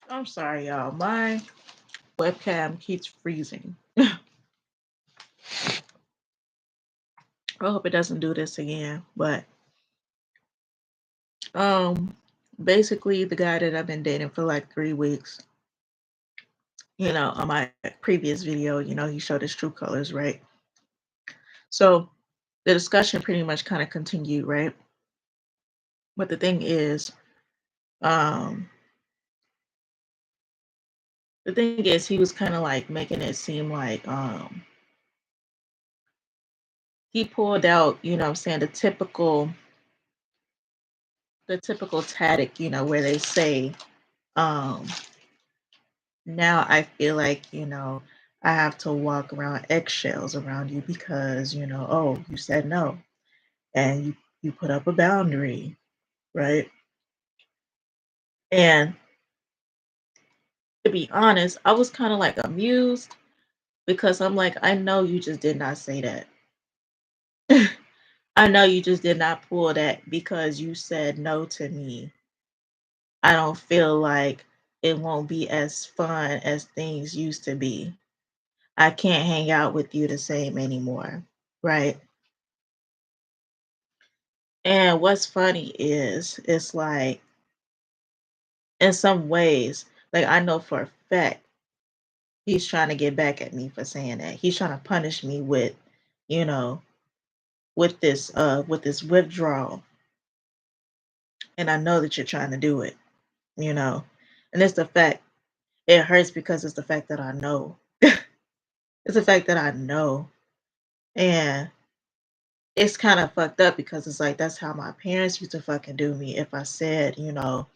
I'm sorry, y'all. My webcam keeps freezing. I hope it doesn't do this again. But um, basically, the guy that I've been dating for like 3 weeks, on my previous video, he showed his true colors, right? So the discussion pretty much kind of continued, right? But um, the thing is, he was kind of like making it seem like he pulled out, what I'm saying, the typical tactic, where they say, um, now I feel like, I have to walk around eggshells around you because, oh, you said no and you put up a boundary, right? And to be honest, I was kind of like amused because I'm like, I know you just did not say that. I know you just did not pull that because you said no to me. I don't feel like it won't be as fun as things used to be. I can't hang out with you the same anymore, right? And what's funny is it's like in some ways, like I know for a fact he's trying to get back at me for saying that. He's trying to punish me you know, with this withdrawal. And I know that you're trying to do it, you know. And it's the fact it hurts because it's the fact that I know. It's the fact that I know. And it's kind of fucked up because it's like that's how my parents used to fucking do me if I said, no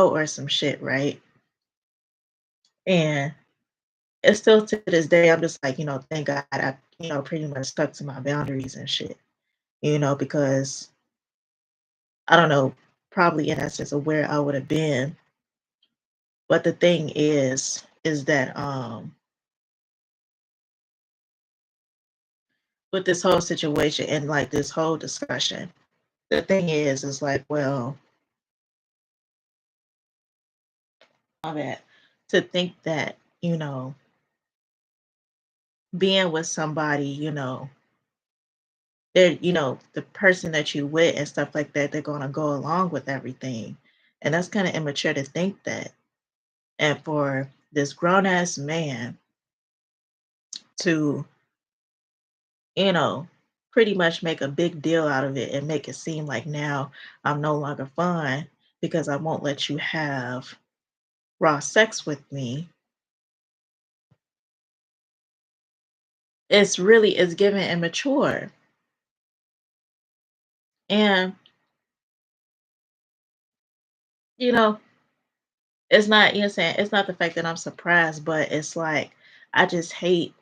or some shit, right? And it's still to this day, I'm just like, thank God I, pretty much stuck to my boundaries and shit, because I don't know, probably in essence of where I would have been. But the thing is that with this whole situation and like this whole discussion, the thing is like, well, my bad. To think that, being with somebody, they're, the person that you with and stuff like that, they're gonna go along with everything. And that's kind of immature to think that. And for this grown ass man to, you know, pretty much make a big deal out of it and make it seem like now I'm no longer fun because I won't let you have raw sex with me. It's given immature. And, you know, it's not, saying it's not the fact that I'm surprised, but it's like I just hate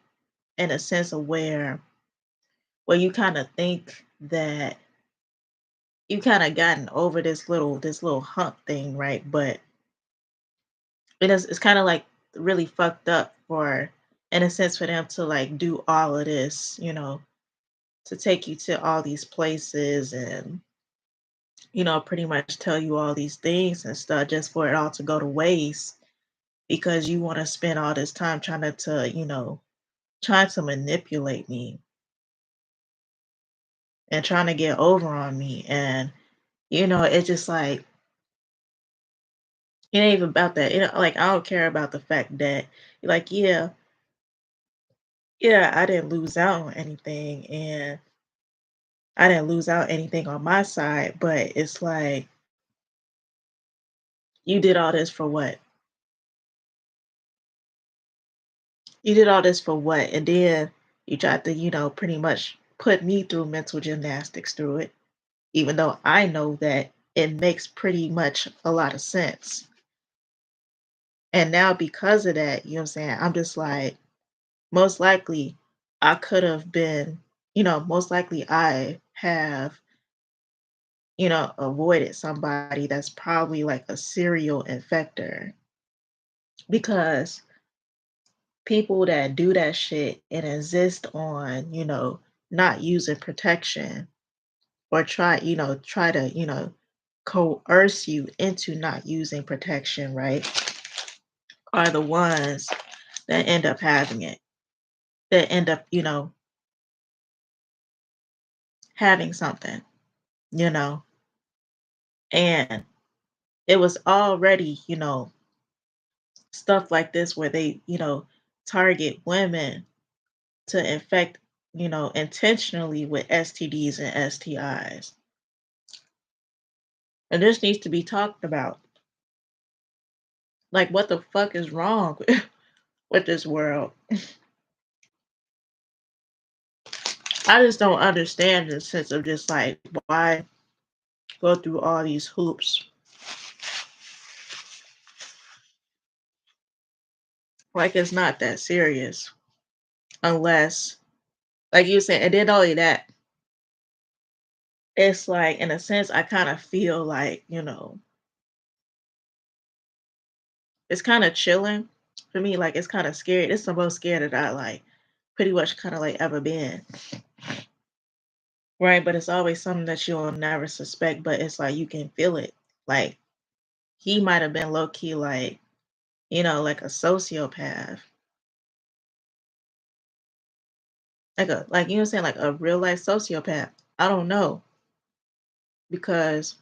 in a sense of where you kind of think that you kind of gotten over this little hump thing, right? But it's kind of like really fucked up for in a sense for them to like do all of this, to take you to all these places and pretty much tell you all these things and stuff just for it all to go to waste because you want to spend all this time trying to manipulate me and trying to get over on me. And it's just like it ain't even about that. Like I don't care about the fact that like, yeah, yeah, I didn't lose out on anything and I didn't lose out anything on my side, but it's like you did all this for what? You did all this for what? And then you tried to, pretty much put me through mental gymnastics through it, even though I know that it makes pretty much a lot of sense. And now because of that, you know what I'm saying? I'm just like, most likely I could have been, most likely I have, avoided somebody that's probably like a serial infector because people that do that shit and insist on, not using protection or try to, coerce you into not using protection, right? are the ones that end up having it, that end up, having something, you know. And it was already, stuff like this where they, target women to infect, intentionally with STDs and STIs. And this needs to be talked about. Like, what the fuck is wrong with this world? I just don't understand the sense of just like, why go through all these hoops? Like, it's not that serious. Unless, like you said, and then only that, it's like, in a sense, I kind of feel like, it's kind of chilling for me. Like, it's kind of scary. It's the most scared that I like pretty much kind of like ever been. Right. But it's always something that you'll never suspect, but it's like you can feel it. Like, he might have been low key, like, like a sociopath. Like, you know what I'm saying? Like a real life sociopath. I don't know. Because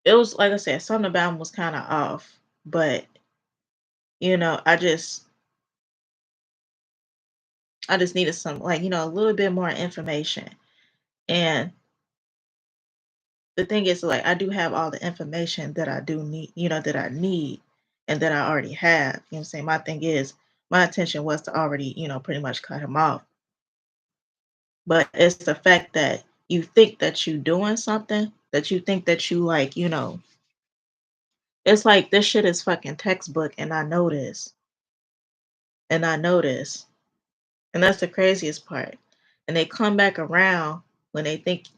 it was, like I said, something about him was kind of off. But, I just needed some, like, a little bit more information. And the thing is, like, I do have all the information that I do need, that I need and that I already have. You know what I'm saying? My thing is, my intention was to already, pretty much cut him off. But it's the fact that you think that you doing something, that you think that you like, it's like this shit is fucking textbook and I know this. And I know this. And that's the craziest part. And they come back around when you think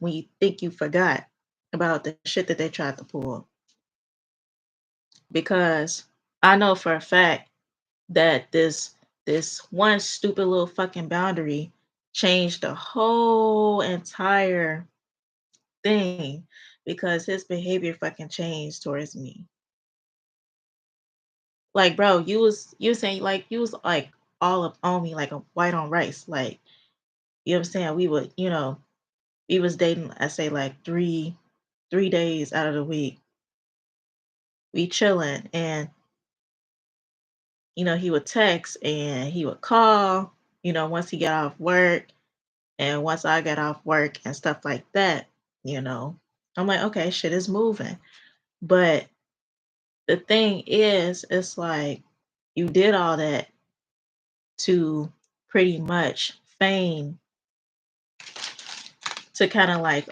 you forgot about the shit that they tried to pull. Because I know for a fact that this one stupid little fucking boundary changed the whole entire thing because his behavior fucking changed towards me. Like, bro, you saying like you was like all up on me like a white on rice. Like, you know what I'm saying? We was dating, I say like three days out of the week. We chilling and he would text and he would call, once he got off work and once I got off work and stuff like that, you know. I'm like, okay, shit is moving. But the thing is, it's like you did all that to pretty much feign to kind of like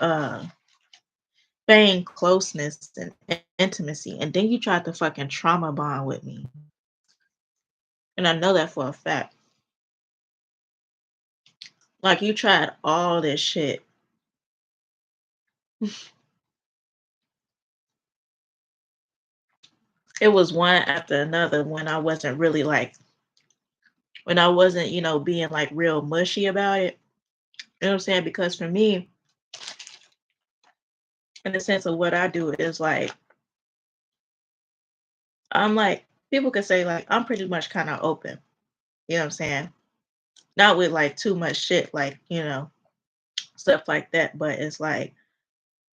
feign closeness and intimacy. And then you tried to fucking trauma bond with me. And I know that for a fact. Like you tried all this shit. It was one after another when I wasn't, being like real mushy about it. You know what I'm saying? Because for me, in the sense of what I do is like I'm like people could say like I'm pretty much kind of open. You know what I'm saying? Not with like too much shit, like, stuff like that. But it's like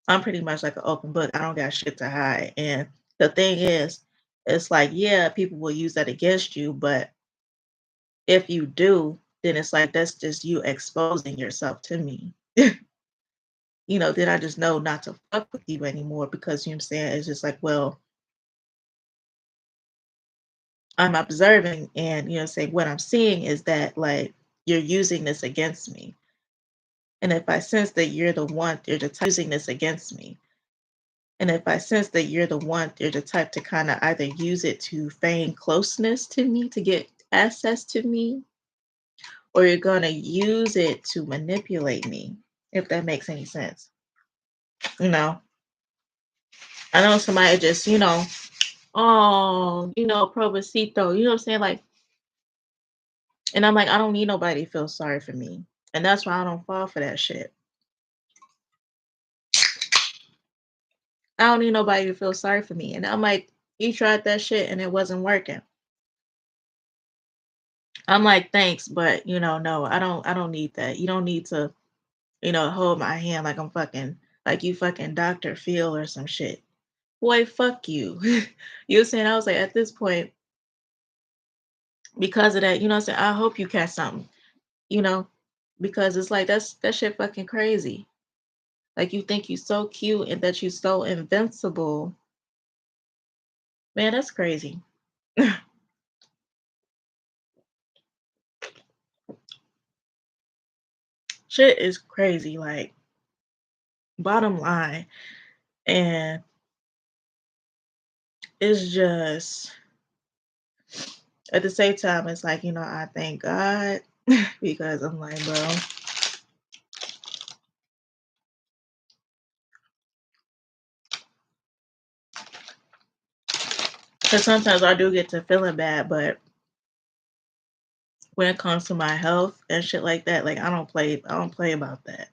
I'm pretty much like an open book. I don't got shit to hide. And the thing is, it's like, yeah, people will use that against you, but if you do, then it's like that's just you exposing yourself to me. Then I just know not to fuck with you anymore because you know what I'm saying? It's just like, well, I'm observing and say what I'm seeing is that like you're using this against me. And if I sense that you're the type using this against me. And if I sense that you're the type to kind of either use it to feign closeness to me to get access to me, or you're gonna use it to manipulate me, if that makes any sense. You know, I know somebody just, oh, Provocito, you know what I'm saying? Like, and I'm like, I don't need nobody to feel sorry for me. And that's why I don't fall for that shit. I don't need nobody to feel sorry for me. And I'm like, You tried that shit and it wasn't working. I'm like, thanks, but no, I don't need that. You don't need to, hold my hand like I'm fucking like you fucking Dr. Phil or some shit. Boy, fuck you. You know what I'm saying? I was like, at this point, because of that, what I'm saying, I hope you catch something, you know, because it's like that shit fucking crazy. Like you think you so cute and that you so invincible. Man, that's crazy. Shit is crazy, like bottom line. And it's just at the same time, it's like, I thank God because I'm like, bro, because sometimes I do get to feeling bad, but when it comes to my health and shit like that, like I don't play about that.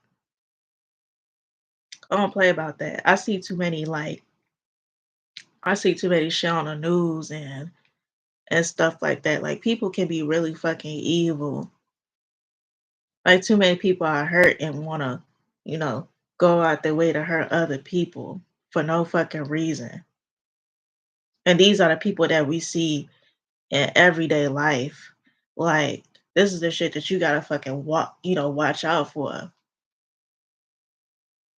I don't play about that. I see too many shit on the news and stuff like that. Like people can be really fucking evil. Like too many people are hurt and wanna, you know, go out their way to hurt other people for no fucking reason. And these are the people that we see in everyday life. Like this is the shit that you gotta fucking watch out for.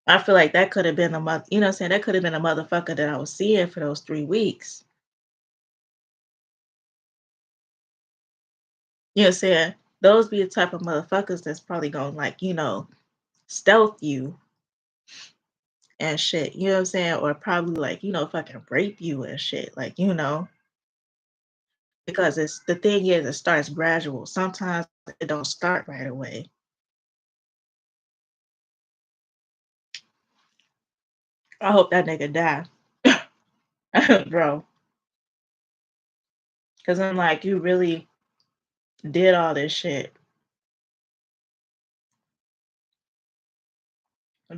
I feel like that could have been a month, what I'm saying? That could have been a motherfucker that I was seeing for those 3 weeks. You know what I'm saying? Those be the type of motherfuckers that's probably gonna like, stealth you and shit. You know what I'm saying? Or probably like, fucking rape you and shit. Like, because it's the thing is it starts gradual. Sometimes it don't start right away. I hope that nigga die. Bro. Cause I'm like, you really did all this shit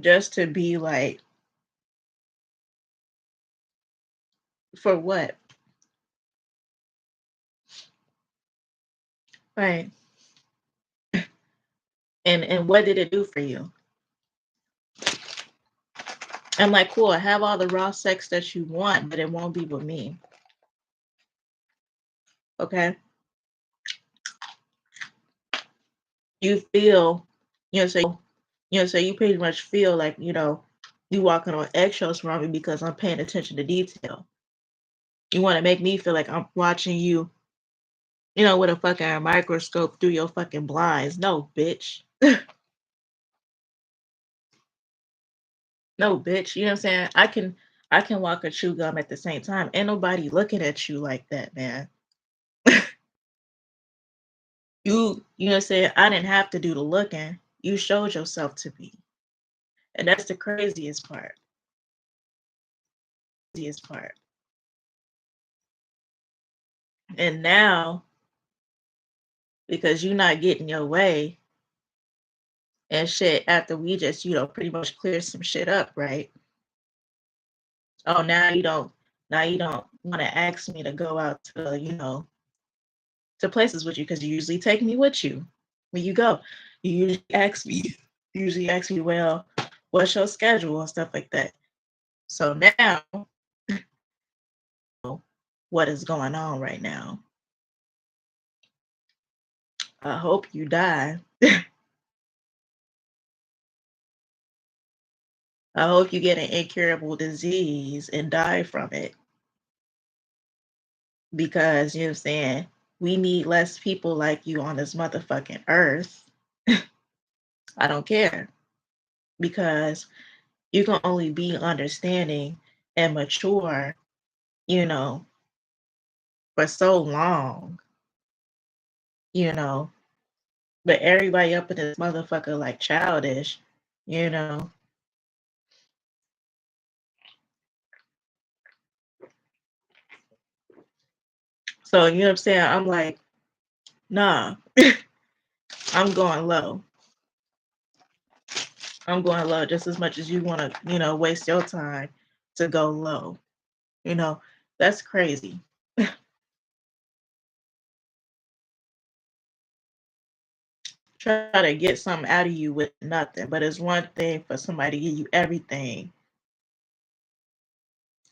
just to be like, for what? Right. And what did it do for you? I'm like, cool, have all the raw sex that you want, but it won't be with me. Okay. You feel, so you pretty much feel like, you walking on eggshells around me because I'm paying attention to detail. You want to make me feel like I'm watching you, with a fucking microscope through your fucking blinds. No, bitch. No, bitch. You know what I'm saying? I can walk and chew gum at the same time. Ain't nobody looking at you like that, man. You know what I'm saying? I didn't have to do the looking. You showed yourself to me. And that's the craziest part. Craziest part. And now, because you're not getting your way and shit after we just, pretty much clear some shit up, right? Oh, now you don't want to ask me to go out to, to places with you because you usually take me with you when you go. You usually ask me, well, what's your schedule and stuff like that. So now, what is going on right now? I hope you die. I hope you get an incurable disease and die from it because you know what I'm saying? We need less people like you on this motherfucking earth. I don't care because you can only be understanding and mature, you know, for so long, you know. But everybody up in this motherfucker like childish, you know. So you know what I'm saying? I'm like, nah, I'm going low. I'm going low just as much as you want to, waste your time to go low. You know, That's crazy. Try to get something out of you with nothing, but it's one thing for somebody to give you everything,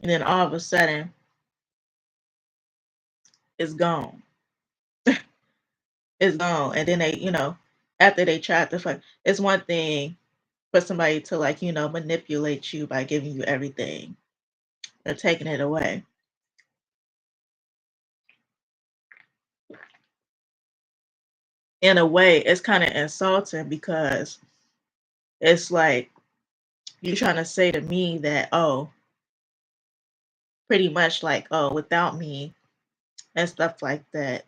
and then all of a sudden it's gone. It's gone, and then after they tried to fuck, it's one thing for somebody to like manipulate you by giving you everything or taking it away. In a way, it's kind of insulting because it's like you're trying to say to me that, oh, pretty much like, oh, without me and stuff like that,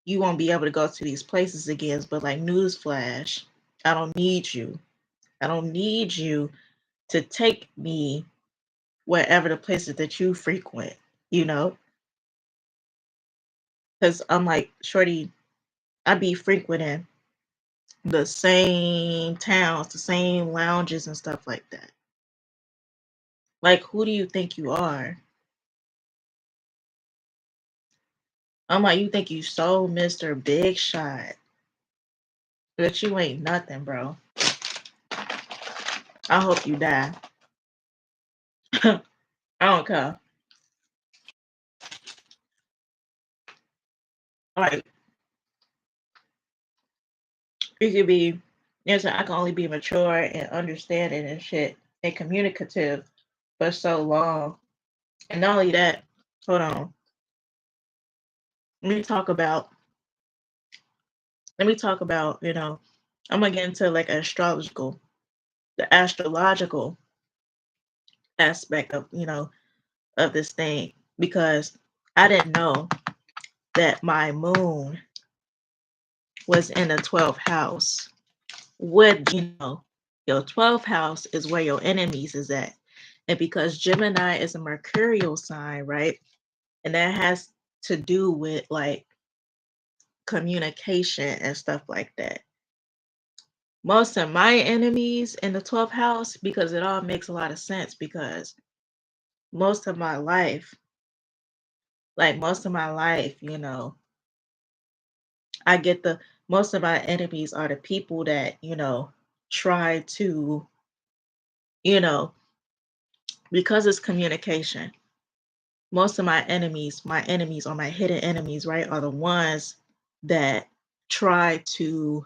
you won't be able to go to these places again. But like newsflash, I don't need you. I don't need you to take me wherever the places that you frequent, you know? Because I'm like, shorty, I be frequenting the same towns, the same lounges and stuff like that. Like, who do you think you are? I'm like, you think you so Mr. Big Shot, but you ain't nothing, bro. I hope you die. I don't care. Like, you could be, I can only be mature and understanding and shit and communicative for so long. And not only that, hold on. Let me talk about, I'm gonna get into like the astrological aspect of, of this thing because I didn't know that my moon was in the 12th house. Would your 12th house is where your enemies is at. And because Gemini is a mercurial sign, right? And that has to do with like communication and stuff like that. Most of my enemies in the 12th house, because it all makes a lot of sense because most of my life, most of my life, I get the most of my enemies are the people that, try to, you know, because it's communication. Most of my enemies or my hidden enemies, right, are the ones that try to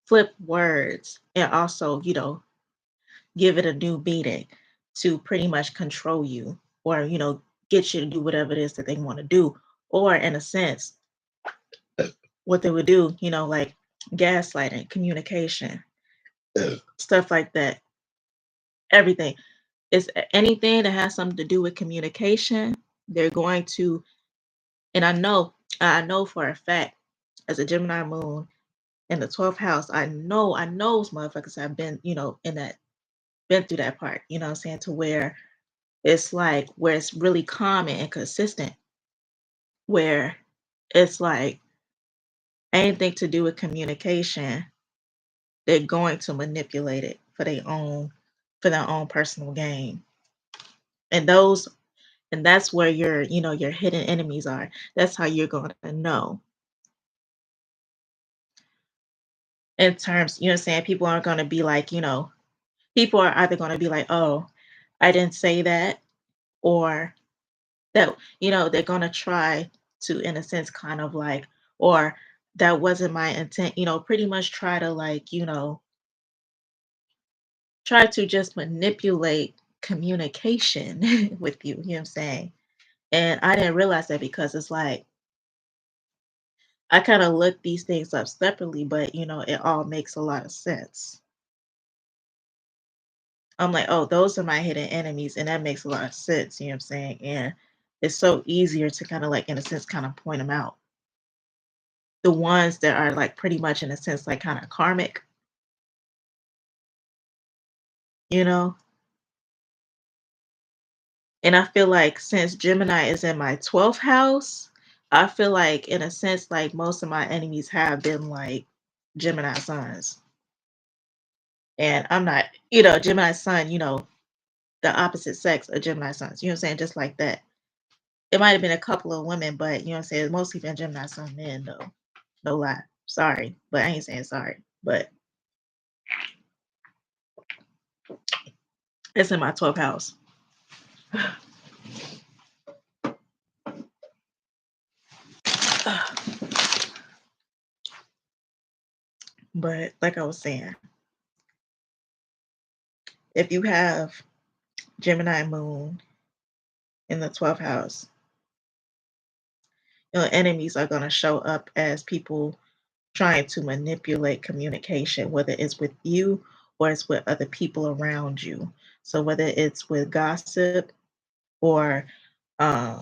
flip words and also, give it a new meaning to pretty much control you or, get you to do whatever it is that they want to do. Or in a sense, what they would do, like gaslighting, communication, stuff like that. Everything. It's anything that has something to do with communication, they're going to, and I know for a fact, as a Gemini moon in the 12th house, I know those motherfuckers have been, been through that part, what I'm saying, to where it's like where it's really calm and consistent, where it's like anything to do with communication, they're going to manipulate it for their own personal gain. And those and that's where your hidden enemies are. That's how you're going to know in terms, what I'm saying, people aren't going to be like, people are either going to be like, oh, I didn't say that, or that, they're going to try to, in a sense, kind of like, or that wasn't my intent, pretty much try to like, try to just manipulate communication with you, you know what I'm saying? And I didn't realize that because it's like, I kind of look these things up separately, but it all makes a lot of sense. I'm like, oh, those are my hidden enemies, and that makes a lot of sense, you know what I'm saying? And it's so easier to kind of like, in a sense, kind of point them out. The ones that are like pretty much in a sense like kind of karmic, you know? And I feel like since Gemini is in my 12th house, I feel like in a sense like most of my enemies have been like Gemini suns. And I'm not, Gemini sun, the opposite sex of Gemini suns. You know what I'm saying? Just like that. It might have been a couple of women, but you know what I'm saying? Mostly been Gemini sun men though. No lie. Sorry, but I ain't saying sorry. But it's in my 12th house. But like I was saying, if you have Gemini moon in the 12th house, your enemies are going to show up as people trying to manipulate communication, whether it's with you or it's with other people around you. So whether it's with gossip or um,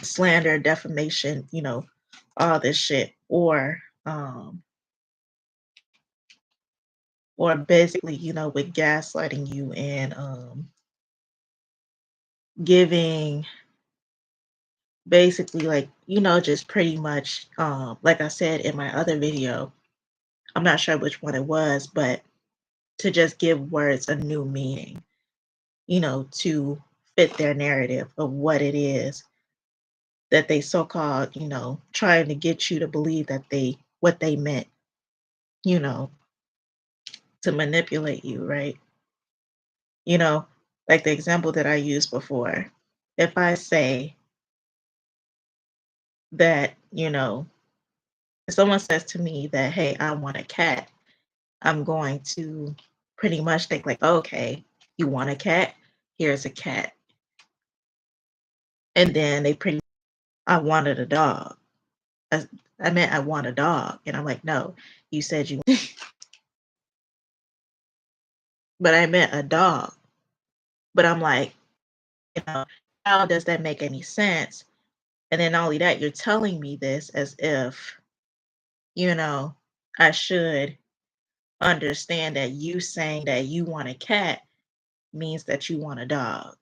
slander, defamation, all this shit, or basically, with gaslighting you and giving basically like, just pretty much like I said in my other video, I'm not sure which one it was, but to just give words a new meaning, to fit their narrative of what it is that they so-called, trying to get you to believe that what they meant, you know, to manipulate you, right? You know, like the example that I used before. If I say that, if someone says to me that, hey, I want a cat, I'm going to pretty much think like, okay, you want a cat? Here's a cat. And then I wanted a dog. I, I meant I want a dog. And I'm like, no, you said you, but I meant a dog. But I'm like, you know, how does that make any sense? And then not only that, you're telling me this as if, you know, I should understand that you saying that you want a cat means that you want a dog.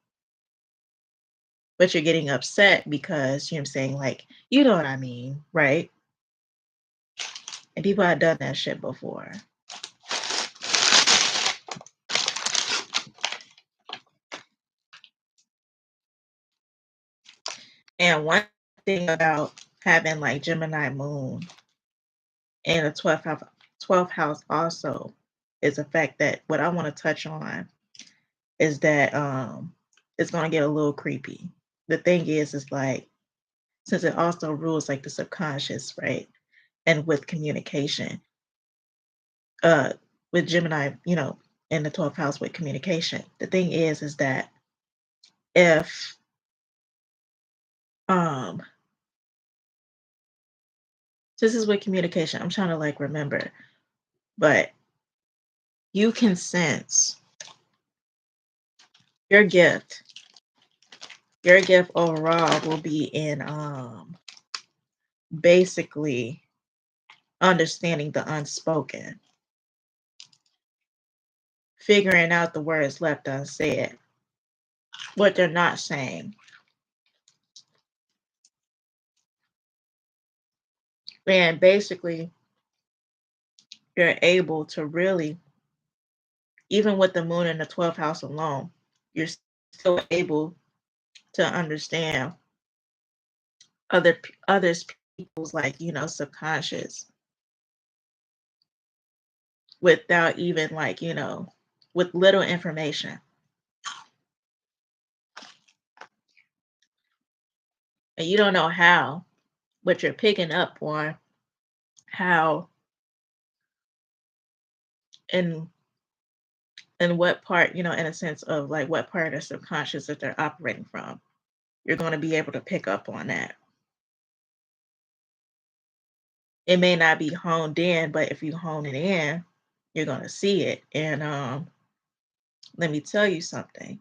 But you're getting upset because, I'm saying, like, you know what I mean, right? And people have done that shit before. And one thing about having like Gemini moon in a 12th house also is the fact that what I want to touch on is that it's gonna get a little creepy. The thing is like since it also rules like the subconscious, right? And with communication, uh with Gemini, in the 12th house with communication. The thing is that if um this is with communication, I'm trying to like remember, but you can sense your gift. Your gift overall will be in basically understanding the unspoken, figuring out the words left unsaid, what they're not saying. And basically, you're able to really, even with the moon in the 12th house alone, you're still able to understand others people's like, subconscious without even like, with little information. And you don't know how, but you're picking up on how and what part, in a sense of like what part of the subconscious that they're operating from. You're going to be able to pick up on that. It may not be honed in, but if you hone it in, you're going to see it. And let me tell you something.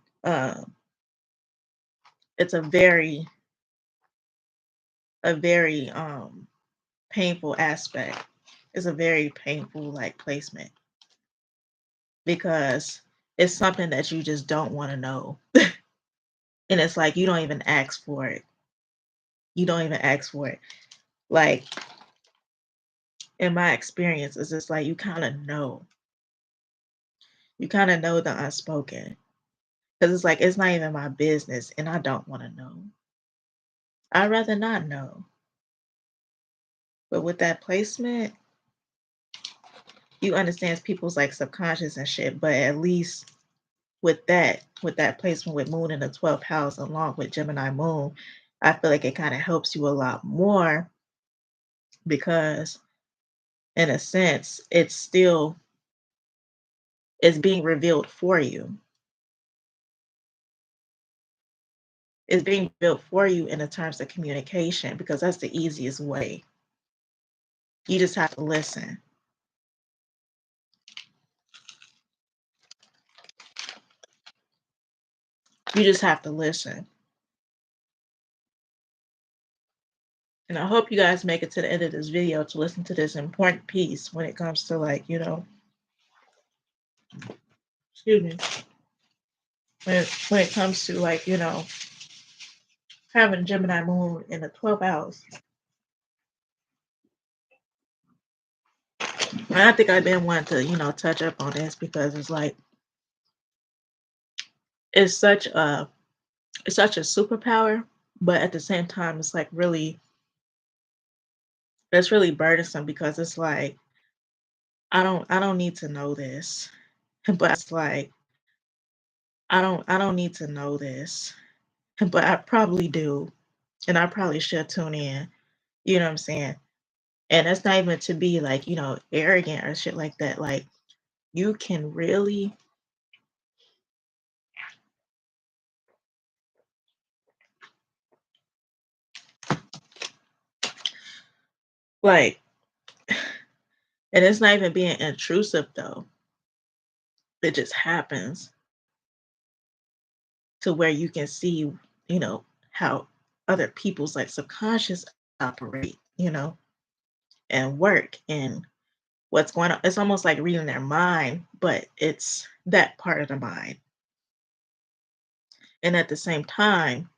It's a very painful aspect. It's a very painful like placement because it's something that you just don't want to know. And it's like you don't even ask for it. You don't even ask for it. Like in my experience, it's just like you kind of know. You kind of know the unspoken. 'Cause it's like, it's not even my business, and I don't wanna know. I'd rather not know. But with that placement, you understands people's, like, subconscious and shit, but at least with that placement with Moon in the 12th house along with Gemini Moon, I feel like it kinda helps you a lot more because in a sense, it's being revealed for you. It's being built for you in the terms of communication because that's the easiest way. You just have to listen. You just have to listen. And I hope you guys make it to the end of this video to listen to this important piece when it comes to like, excuse me, when it comes to like, having Gemini moon in the 12th house. And I think I've been wanting to, touch up on this because it's like it's such a it's such a superpower, but at the same time it's like really it's really burdensome because it's like I don't need to know this. But it's like I don't need to know this. But I probably do. And I probably should tune in. You know what I'm saying? And that's not even to be like, arrogant or shit like that. Like you can really like and it's not even being intrusive though. It just happens to where you can see, how other people's like subconscious operate, and work and what's going on. It's almost like reading their mind, but it's that part of the mind. And at the same time,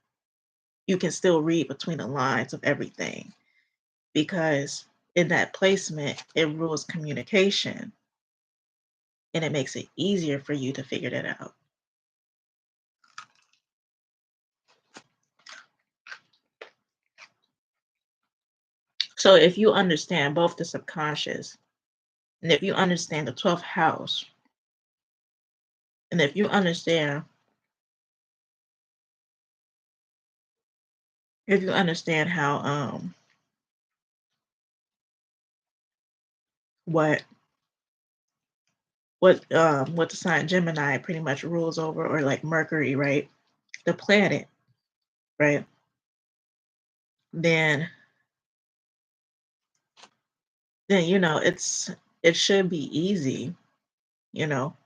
you can still read between the lines of everything because in that placement, it rules communication and it makes it easier for you to figure that out. So if you understand both the subconscious and if you understand the 12th house, and if you understand how what what the sign Gemini pretty much rules over, or like Mercury, right? The planet, right? Then it should be easy, you know,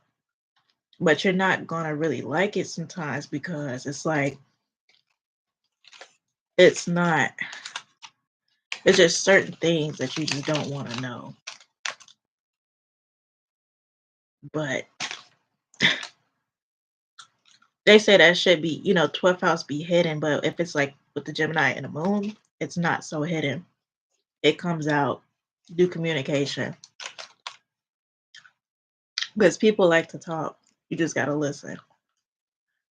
but you're not gonna really like it sometimes because it's like it's not it's just certain things that you just don't want to know. But they say that should be, 12th house be hidden, but if it's like with the Gemini and the moon, it's not so hidden. It comes out through communication because people like to talk. You just gotta listen.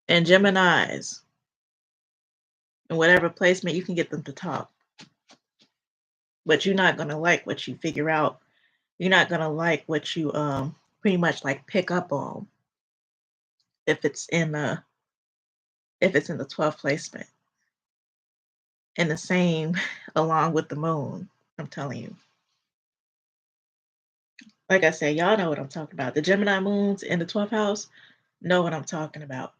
And Geminis, in whatever placement, you can get them to talk, but you're not gonna like what you figure out. You're not gonna like what you pretty much like pick up on if it's in the if it's in the 12th placement. And the same along with the moon. I'm telling you. Like I said, y'all know what I'm talking about. The Gemini moons in the 12th house know what I'm talking about.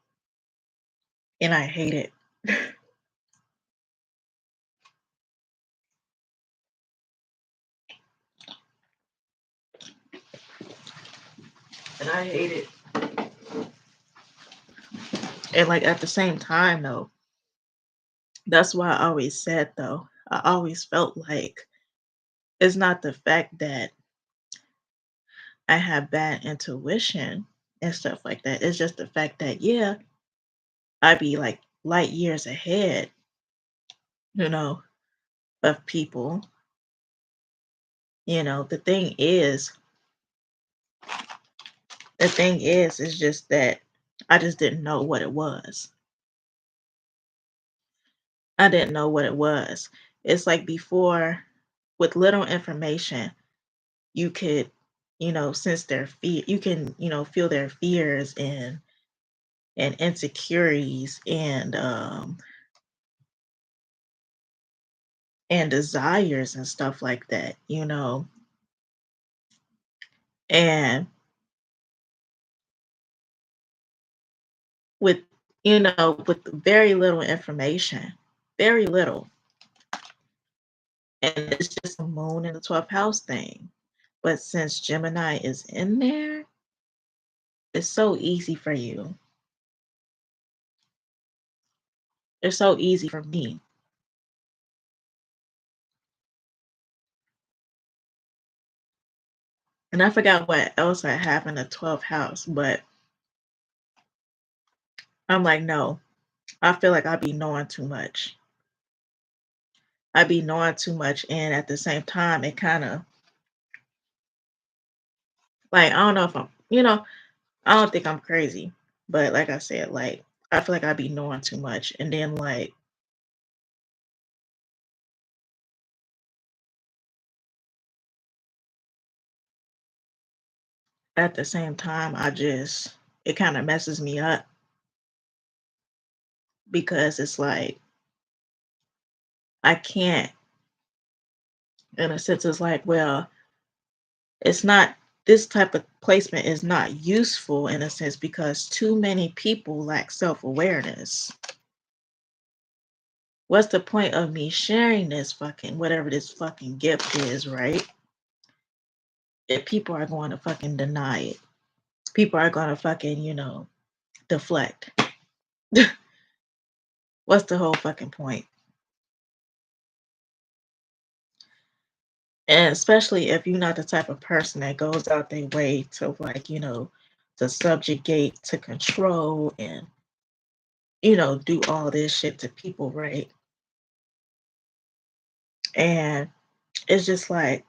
And I hate it. And I hate it. And like at the same time though, that's why I always said though, I always felt like it's not the fact that I have bad intuition and stuff like that. It's just the fact that yeah, I be like light years ahead, you know, of people. The thing is, is just that. I just didn't know what it was. I didn't know what it was. It's like before, with little information, you could, sense their fear. You can, feel their fears and insecurities and desires and stuff like that. And with with very little information, very little, and it's just a moon in the 12th house thing. But since Gemini is in there, it's so easy for you. It's so easy for me. And I forgot what else I have in the 12th house, but I'm like, no, I feel like I be knowing too much. I be knowing too much, and at the same time, it kind of like I don't know if I don't think I'm crazy, but like I said, like I feel like I be knowing too much, and then like at the same time, it kind of messes me up because it's like I can't, in a sense, it's like, well, it's not this type of placement is not useful in a sense because too many people lack self-awareness. What's the point of me sharing this fucking whatever this fucking gift is, right? If people are going to fucking deny it. People are going to fucking, deflect. What's the whole fucking point? And especially if you're not the type of person that goes out their way to like, to subjugate, to control and, do all this shit to people, right? And it's just like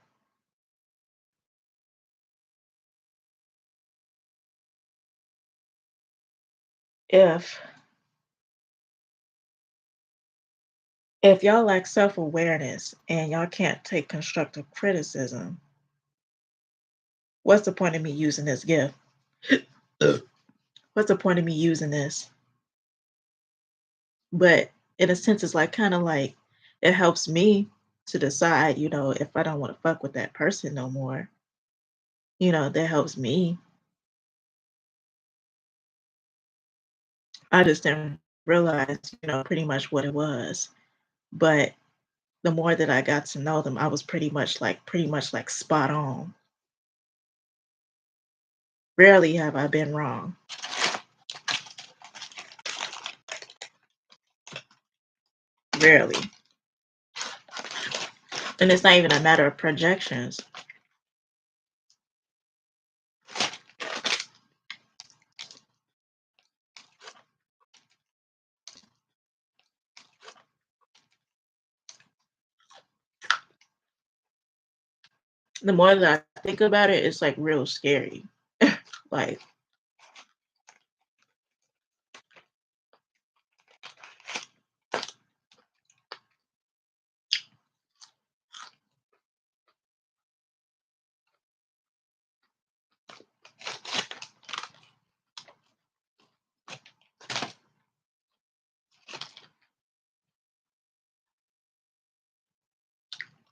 if if y'all lack self-awareness and y'all can't take constructive criticism, what's the point of me using this gift? What's the point of me using this? But in a sense, it's like kind of like it helps me to decide, if I don't want to fuck with that person no more. That helps me. I just didn't realize, pretty much what it was. But the more that I got to know them, I was pretty much like spot on. Rarely have I been wrong. Rarely. And it's not even a matter of projections. The more that I think about it, it's like real scary. Like,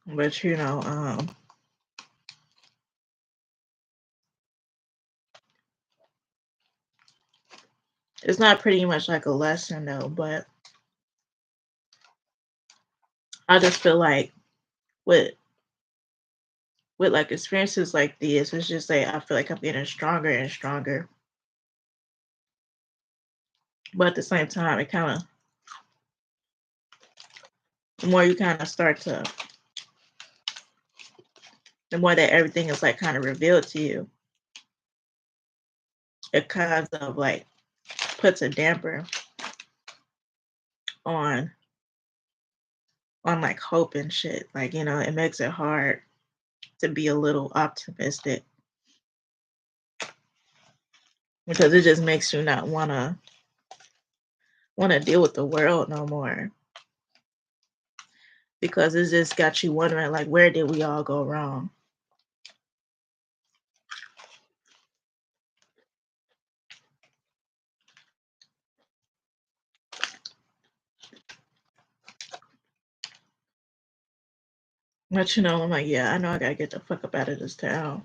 but it's not pretty much like a lesson though, but I just feel like with like experiences like this, it's just like I feel like I'm getting stronger and stronger. But at the same time, it kind of the more you kind of start to, the more that everything is like kind of revealed to you, it kind of like puts a damper on like hope and shit. Like it makes it hard to be a little optimistic. because it just makes you not wanna deal with the world no more because it just got you wondering like where did we all go wrong? But I'm like, yeah, I know I gotta get the fuck up out of this town.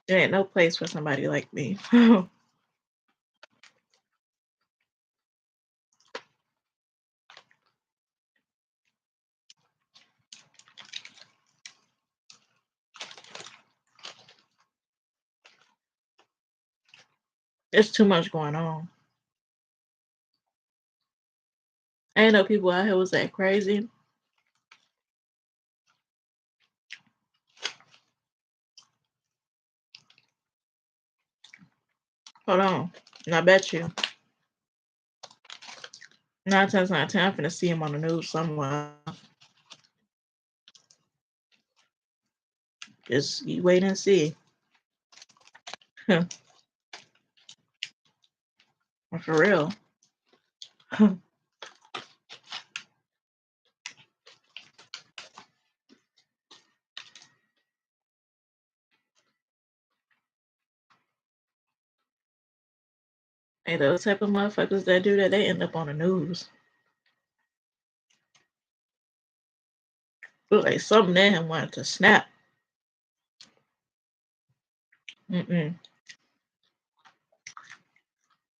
There ain't no place for somebody like me. There's too much going on. I ain't know people out here was that crazy. Hold on. And I bet you 9 times out of 10, I'm finna see him on the news somewhere. Just you wait and see. For real. Hey, those type of motherfuckers that do that, they end up on the news. Look like something in him wanted to snap. Mm-mm.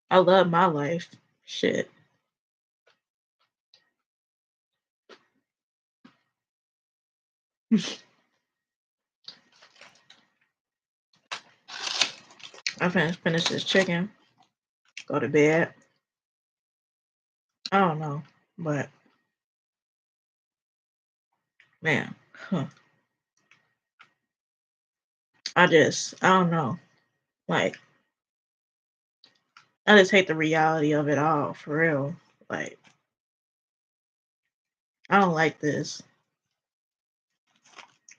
I love my life. Shit. I'm finna finish this chicken. Go to bed. I don't know. But man, I don't know. Like, I just hate the reality of it all, for real. Like, I don't like this.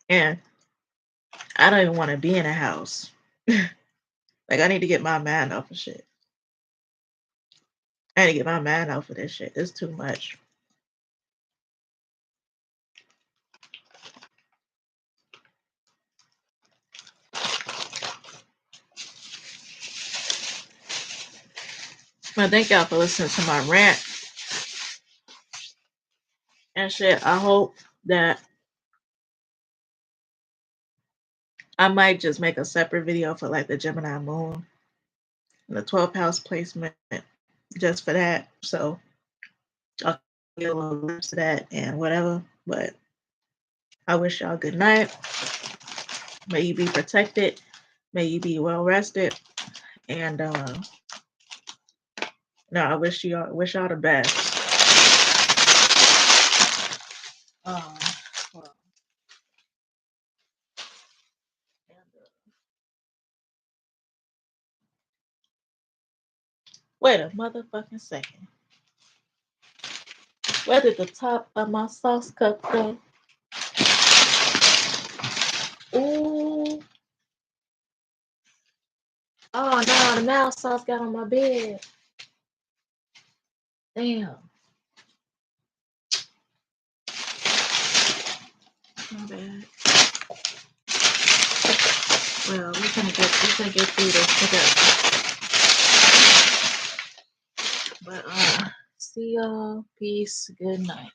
And I don't even want to be in a house. Like, I need to get my mind off of shit. I need to get my mind off of this shit. It's too much. Well, thank y'all for listening to my rant and shit. I hope that I might just make a separate video for like the Gemini moon and the 12th house placement just for that. So I'll get a little glimpse of that and whatever. But I wish y'all good night. May you be protected. May you be well rested. And no, I wish y'all the best. Hold on. Wait a motherfucking second. Where did the top of my sauce cup go? Ooh. Oh no, the mouse sauce got on my bed. Damn. My bad. Well, we gonna get through this together. But see y'all. Peace. Good night.